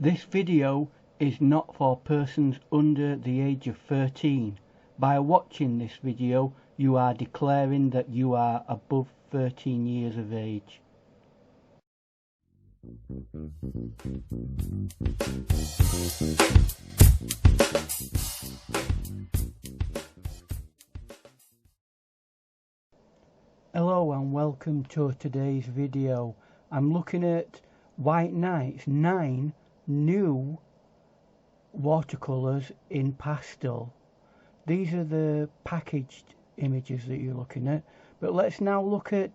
This video is not for persons under the age of 13. By watching this video, you are declaring that you are above 13 years of age. Hello and welcome to today's video. I'm looking at White Knight's 9 new watercolours in pastel. These are the packaged images that you're looking at, but let's now look at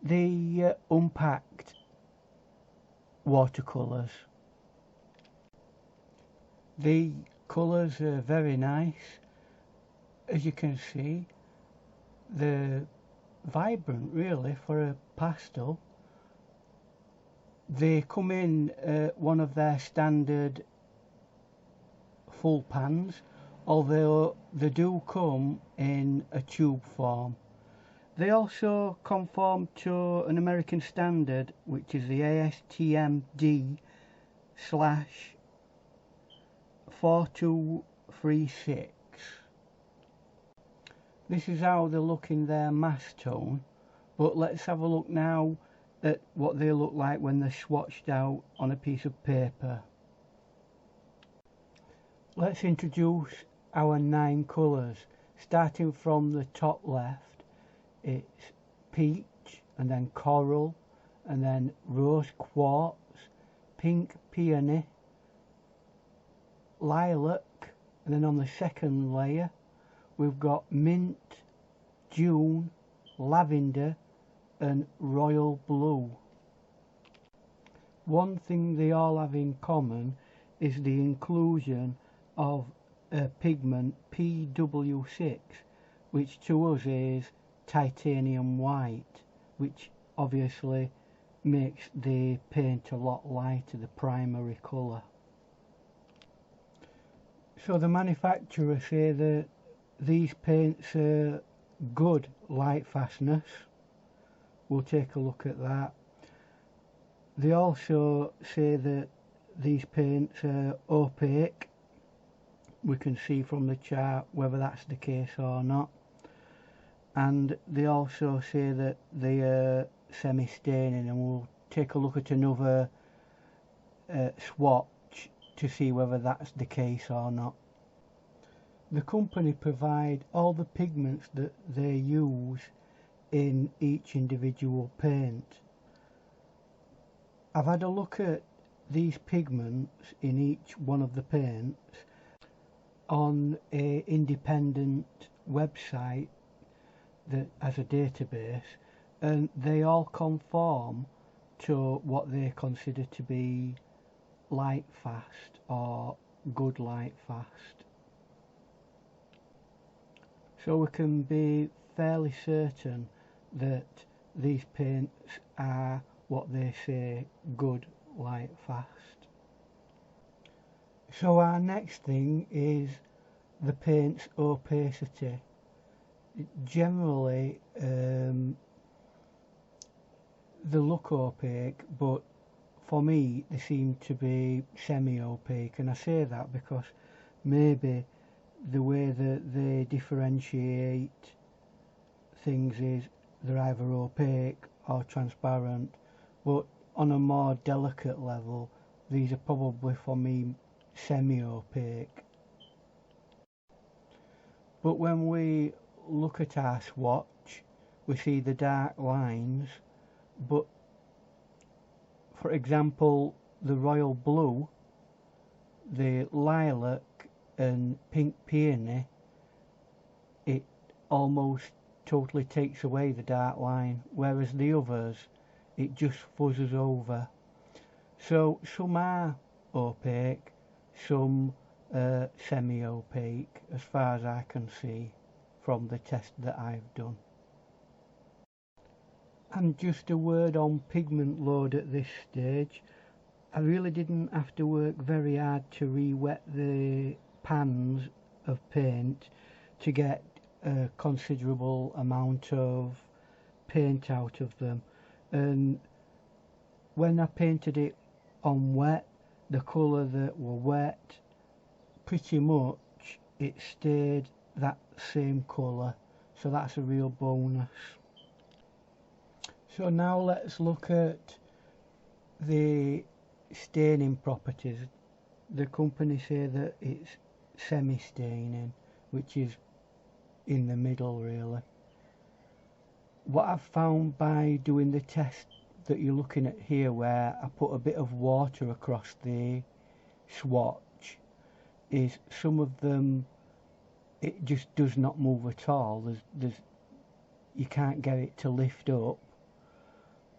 the unpacked watercolours. The colours are very nice. As you can see, they're vibrant really for a pastel. They come in one of their standard full pans, although they do come in a tube form. They also conform to an American standard, which is the ASTM-D/4236. This is how they look in their mass tone, but let's have a look now at what they look like when they're swatched out on a piece of paper. Let's introduce our 9 colours. Starting from the top left, it's peach, and then coral, and then rose quartz, pink peony, lilac, and then on the second layer we've got mint, June, lavender and royal blue. One thing they all have in common is the inclusion of a pigment PW6, which to us is titanium white, which obviously makes the paint a lot lighter, the primary colour. So the manufacturer say that these paints are good light fastness. We'll take a look at that. They also say that these paints are opaque. We can see from the chart whether that's the case or not. And they also say that they are semi-staining, and we'll take a look at another swatch to see whether that's the case or not. The company provide all the pigments that they use in each individual paint. I've had a look at these pigments in each one of the paints on an independent website that has a database, and they all conform to what they consider to be light fast or good light fast. So we can be fairly certain that these paints are what they say, good light fast. So our next thing is the paint's opacity. Generally they look opaque, but for me they seem to be semi-opaque, and I say that because maybe the way that they differentiate things is they're either opaque or transparent, but on a more delicate level these are probably for me semi-opaque. But when we look at our swatch we see the dark lines, but for example the royal blue, the lilac and pink peony, it almost totally takes away the dark line, whereas the others it just fuzzes over. So some are opaque, some semi-opaque, as far as I can see from the test that I've done. And just a word on pigment load at this stage. I really didn't have to work very hard to re-wet the pans of paint to get a considerable amount of paint out of them, and when I painted it on wet the colour that were wet, pretty much it stayed that same colour, so that's a real bonus. So now let's look at the staining properties. The company say that it's semi-staining, which is in the middle really. What I've found by doing the test that you're looking at here, where I put a bit of water across the swatch, is some of them it just does not move at all. You can't get it to lift up,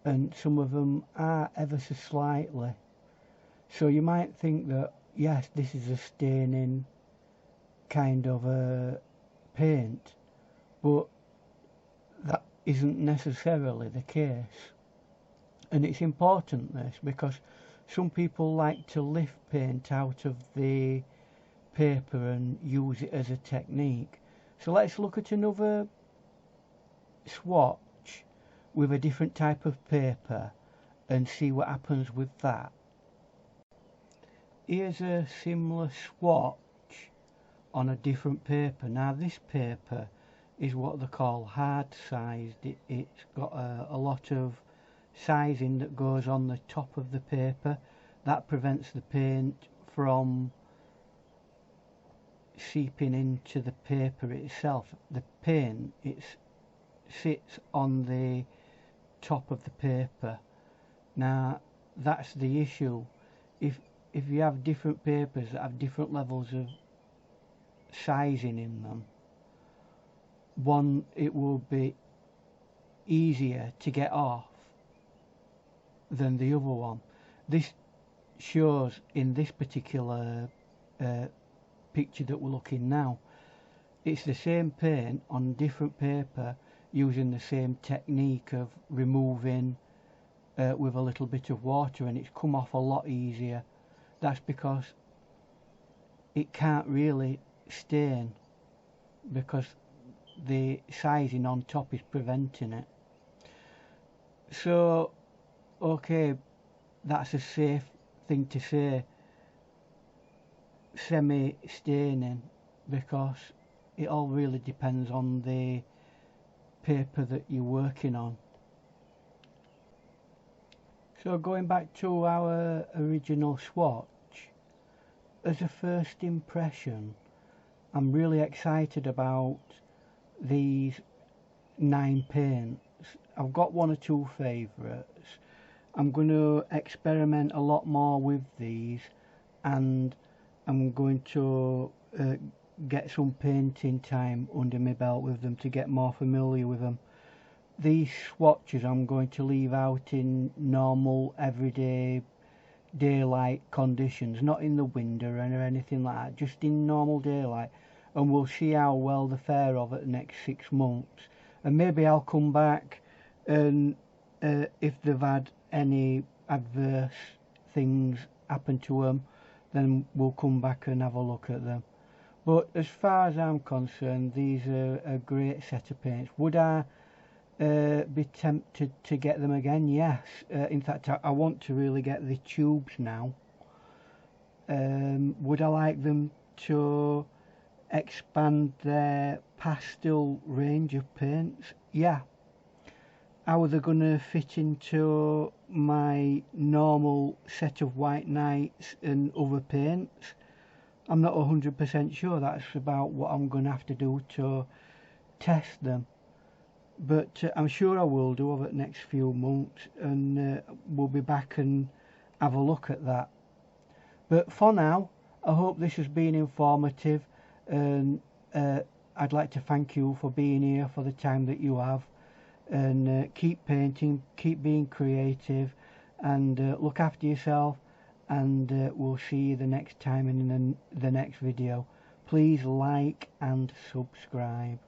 and some of them are ever so slightly. So you might think that yes, this is a staining kind of a paint, but that isn't necessarily the case. And it's important this, because some people like to lift paint out of the paper and use it as a technique. So let's look at another swatch with a different type of paper and see what happens with that. Here's a similar swatch on a different paper. Now this paper is what they call hard sized. It's got a lot of sizing that goes on the top of the paper. That prevents the paint from seeping into the paper itself. The paint, it sits on the top of the paper. Now that's the issue. If you have different papers that have different levels of sizing in them, one, it will be easier to get off than the other one. This shows in this particular picture that we're looking now, it's the same paint on different paper using the same technique of removing with a little bit of water, and it's come off a lot easier. That's because it can't really stain, because the sizing on top is preventing it. So okay, that's a safe thing to say, semi-staining, because it all really depends on the paper that you're working on. So going back to our original swatch, as a first impression, I'm really excited about these 9 paints. I've got 1 or 2 favourites. I'm going to experiment a lot more with these, and I'm going to get some painting time under my belt with them to get more familiar with them. These swatches I'm going to leave out in normal everyday daylight conditions, not in the winter or anything like that, just in normal daylight, and we'll see how well they fare over the next 6 months. And maybe I'll come back, and if they've had any adverse things happen to them, then we'll come back and have a look at them. But as far as I'm concerned, these are a great set of paints. Would I be tempted to get them again? Yes. In fact, I want to really get the tubes now. Would I like them to expand their pastel range of paints? Yeah. How are they going to fit into my normal set of white nights and other paints? I'm not 100% sure. That's about what I'm going to have to do to test them. But I'm sure I will do over the next few months, and we'll be back and have a look at that. But for now, I hope this has been informative, and I'd like to thank you for being here for the time that you have, and keep painting, keep being creative, and look after yourself, and we'll see you the next time in the next video. Please like and subscribe.